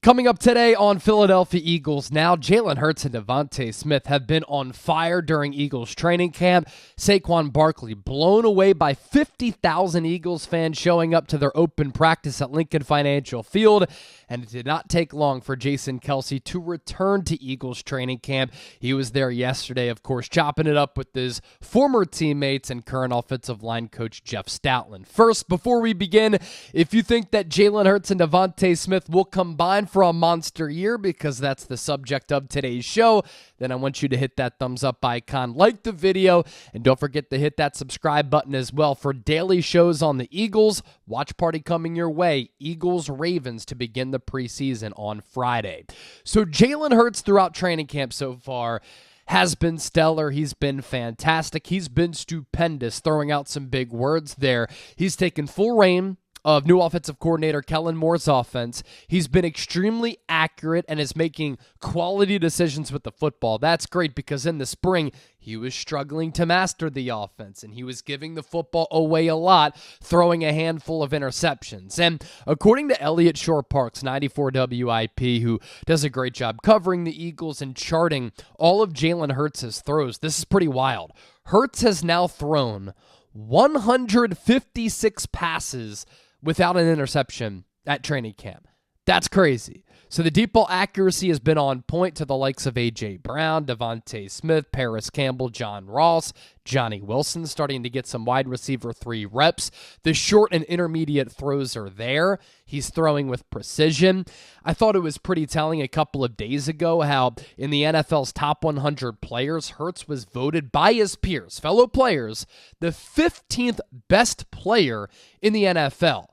Coming up today on Philadelphia Eagles Now, Jalen Hurts and DeVonta Smith have been on fire during Eagles training camp. Saquon Barkley blown away by 50,000 Eagles fans showing up to their open practice at Lincoln Financial Field. And it did not take long for Kelce to return to Eagles training camp. He was there yesterday, of course, chopping it up with his former teammates and current offensive line coach Jeff Stoutland. First, before we begin, if you think that Jalen Hurts and DeVonta Smith will combine for a monster year, because that's the subject of today's show, then I want you to hit that thumbs up icon, like the video, and don't forget to hit that subscribe button as well for daily shows on the Eagles. Watch party coming your way, Eagles-Ravens to begin the preseason on Friday. So Jalen Hurts throughout training camp so far has been stellar. He's been fantastic. He's been stupendous, throwing out some big words there. He's taken full reign of new offensive coordinator Kellen Moore's offense. He's been extremely accurate and is making quality decisions with the football. That's great, because in the spring, he was struggling to master the offense, and he was giving the football away a lot, throwing a handful of interceptions. And according to Elliott Shore-Parks, 94 WIP, who does a great job covering the Eagles and charting all of Jalen Hurts' throws, this is pretty wild. Hurts has now thrown 156 passes without an interception at training camp. That's crazy. So the deep ball accuracy has been on point to the likes of A.J. Brown, DeVonta Smith, Paris Campbell, John Ross, Johnny Wilson starting to get some wide receiver 3 reps. The short and intermediate throws are there. He's throwing with precision. I thought it was pretty telling a couple of days ago how in the NFL's top 100 players, Hurts was voted by his peers, fellow players, the 15th best player in the NFL.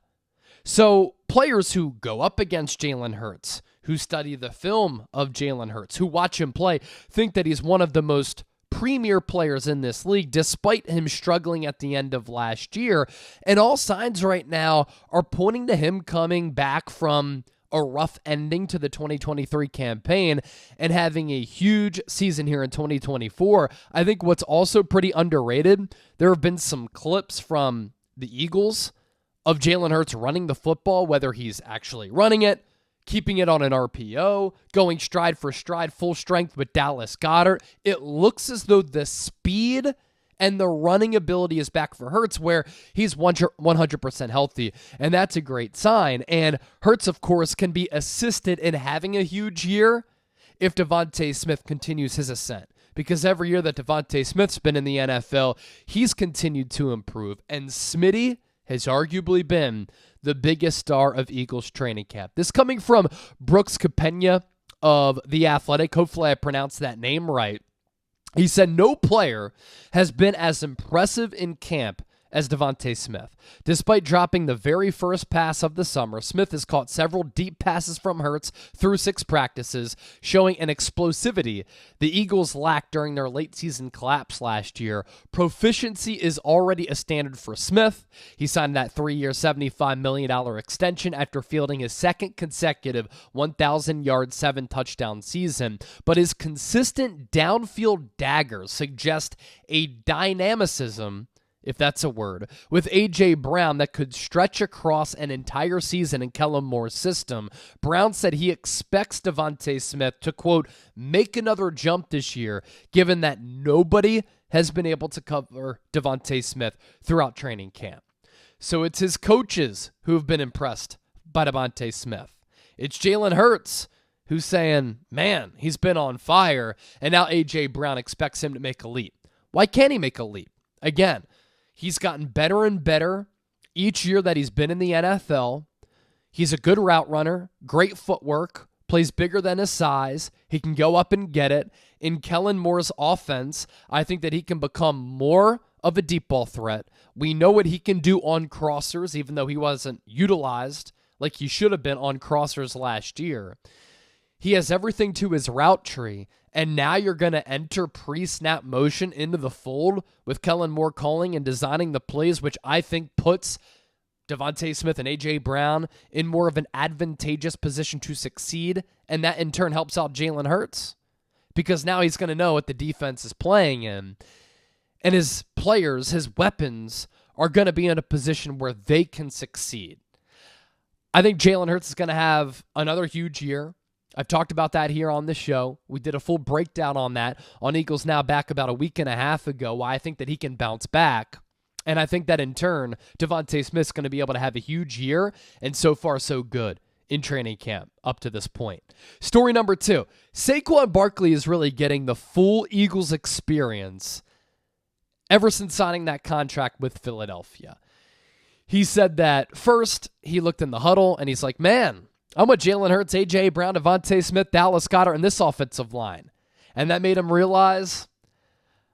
So players who go up against Jalen Hurts, who study the film of Jalen Hurts, who watch him play, think that he's one of the most premier players in this league, despite him struggling at the end of last year. And all signs right now are pointing to him coming back from a rough ending to the 2023 campaign and having a huge season here in 2024. I think what's also pretty underrated, there have been some clips from the Eagles of Jalen Hurts running the football, whether he's actually running it, keeping it on an RPO, going stride for stride, full strength with Dallas Goedert. It looks as though the speed and the running ability is back for Hurts, where he's 100% healthy, and that's a great sign. And Hurts, of course, can be assisted in having a huge year if DeVonta Smith continues his ascent, because every year that DeVonta Smith's been in the NFL, he's continued to improve, and Smitty has arguably been the biggest star of Eagles training camp. This coming from Brooks Capena of The Athletic. Hopefully I pronounced that name right. He said no player has been as impressive in camp as DeVonta Smith. Despite dropping the very first pass of the summer, Smith has caught several deep passes from Hurts through 6 practices, showing an explosivity the Eagles lacked during their late season collapse last year. Proficiency is already a standard for Smith. He signed that 3-year, $75 million extension after fielding his second consecutive 1,000-yard, 7-touchdown season, but his consistent downfield daggers suggest a dynamicism, if that's a word, with A.J. Brown that could stretch across an entire season in Kellen Moore's system. Brown said he expects DeVonta Smith to, quote, make another jump this year, given that nobody has been able to cover DeVonta Smith throughout training camp. So it's his coaches who have been impressed by DeVonta Smith. It's Jalen Hurts who's saying, man, he's been on fire, and now A.J. Brown expects him to make a leap. Why can't he make a leap? Again, he's gotten better and better each year that he's been in the NFL. He's a good route runner, great footwork, plays bigger than his size. He can go up and get it. In Kellen Moore's offense, I think that he can become more of a deep ball threat. We know what he can do on crossers, even though he wasn't utilized like he should have been on crossers last year. He has everything to his route tree, and now you're going to enter pre-snap motion into the fold with Kellen Moore calling and designing the plays, which I think puts DeVonta Smith and A.J. Brown in more of an advantageous position to succeed, and that in turn helps out Jalen Hurts, because now he's going to know what the defense is playing in, and his players, his weapons, are going to be in a position where they can succeed. I think Jalen Hurts is going to have another huge year. I've talked about that here on the show. We did a full breakdown on that on Eagles Now back about a week and a half ago, why I think that he can bounce back. And I think that in turn, DeVonta Smith's going to be able to have a huge year, and so far so good in training camp up to this point. Story number 2, Saquon Barkley is really getting the full Eagles experience ever since signing that contract with Philadelphia. He said that first he looked in the huddle and he's like, man, I'm with Jalen Hurts, A.J. Brown, DeVonta Smith, Dallas Goedert, and this offensive line. And that made him realize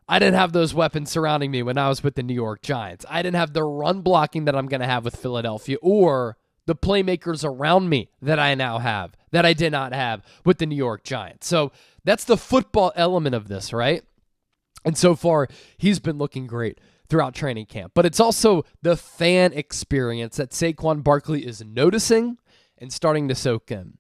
I didn't have those weapons surrounding me when I was with the New York Giants. I didn't have the run blocking that I'm going to have with Philadelphia or the playmakers around me that I now have that I did not have with the New York Giants. So that's the football element of this, right? And so far, he's been looking great throughout training camp. But it's also the fan experience that Saquon Barkley is noticing and starting to soak in.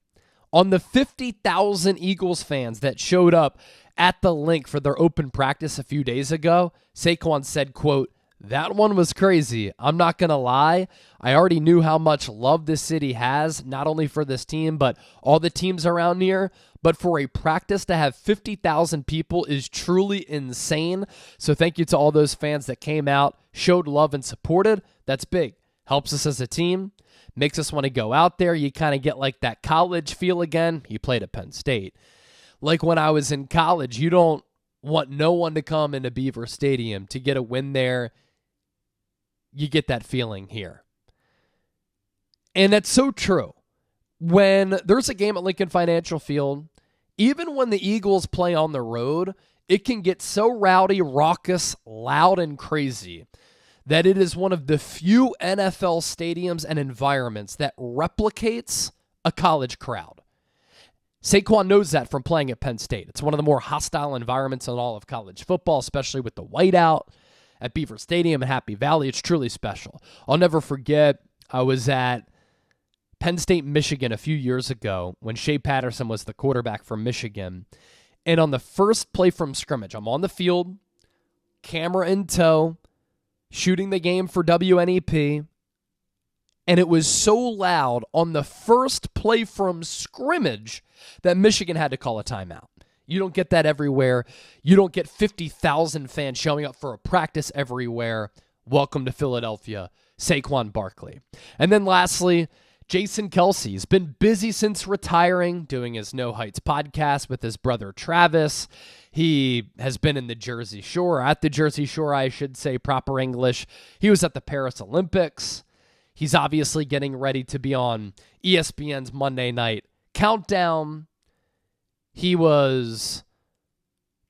On the 50,000 Eagles fans that showed up at the link for their open practice a few days ago, Saquon said, quote, "That one was crazy. I'm not going to lie. I already knew how much love this city has, not only for this team, but all the teams around here. But for a practice to have 50,000 people is truly insane. So thank you to all those fans that came out, showed love, and supported. That's big. Helps us as a team. Makes us want to go out there. You kind of get like that college feel again. You played at Penn State. Like when I was in college, you don't want no one to come into Beaver Stadium to get a win there. You get that feeling here. And that's so true. When there's a game at Lincoln Financial Field, even when the Eagles play on the road, it can get so rowdy, raucous, loud, and crazy that it is one of the few NFL stadiums and environments that replicates a college crowd. Saquon knows that from playing at Penn State. It's one of the more hostile environments in all of college football, especially with the whiteout at Beaver Stadium in Happy Valley. It's truly special. I'll never forget, I was at Penn State, Michigan a few years ago when Shea Patterson was the quarterback for Michigan. And on the first play from scrimmage, I'm on the field, camera in tow, shooting the game for WNEP, and it was so loud on the first play from scrimmage that Michigan had to call a timeout. You don't get that everywhere. You don't get 50,000 fans showing up for a practice everywhere. Welcome to Philadelphia, Saquon Barkley. And then lastly, Jason Kelce has been busy since retiring, doing his No Heights podcast with his brother Travis. He has been in the Jersey Shore, at the Jersey Shore, I should say, proper English. He was at the Paris Olympics. He's obviously getting ready to be on ESPN's Monday Night Countdown. He was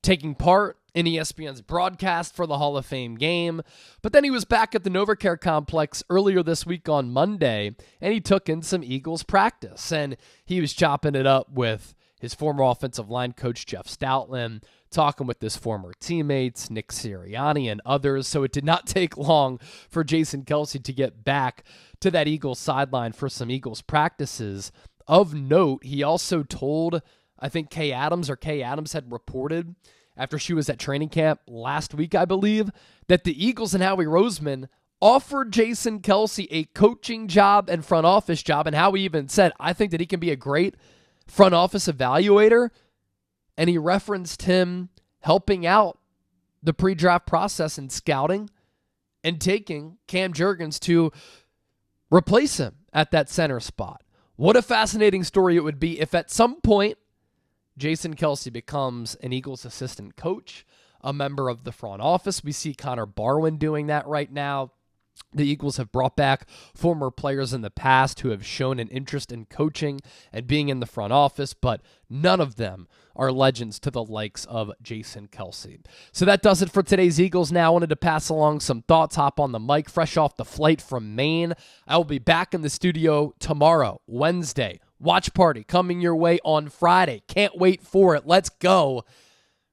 taking part in ESPN's broadcast for the Hall of Fame game, but then he was back at the NovaCare Complex earlier this week on Monday, and he took in some Eagles practice, and he was chopping it up with his former offensive line coach, Jeff Stoutland, talking with his former teammates, Nick Sirianni and others, so it did not take long for Jason Kelce to get back to that Eagles sideline for some Eagles practices. Of note, he also told, I think Kay Adams had reported after she was at training camp last week, I believe, that the Eagles and Howie Roseman offered Jason Kelce a coaching job and front office job, and Howie even said, I think that he can be a great front office evaluator, and he referenced him helping out the pre-draft process and scouting and taking Cam Jurgens to replace him at that center spot. What a fascinating story it would be if at some point Jason Kelce becomes an Eagles assistant coach, a member of the front office. We see Connor Barwin doing that right now. The Eagles have brought back former players in the past who have shown an interest in coaching and being in the front office, but none of them are legends to the likes of Jason Kelce. So that does it for today's Eagles Now. I wanted to pass along some thoughts, hop on the mic, fresh off the flight from Maine. I will be back in the studio tomorrow, Wednesday. Watch party coming your way on Friday. Can't wait for it. Let's go.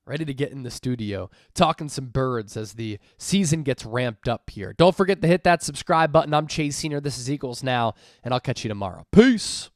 Ready to get in the studio, talking some birds as the season gets ramped up here. Don't forget to hit that subscribe button. I'm Chase Senior. This is Eagles Now, and I'll catch you tomorrow. Peace.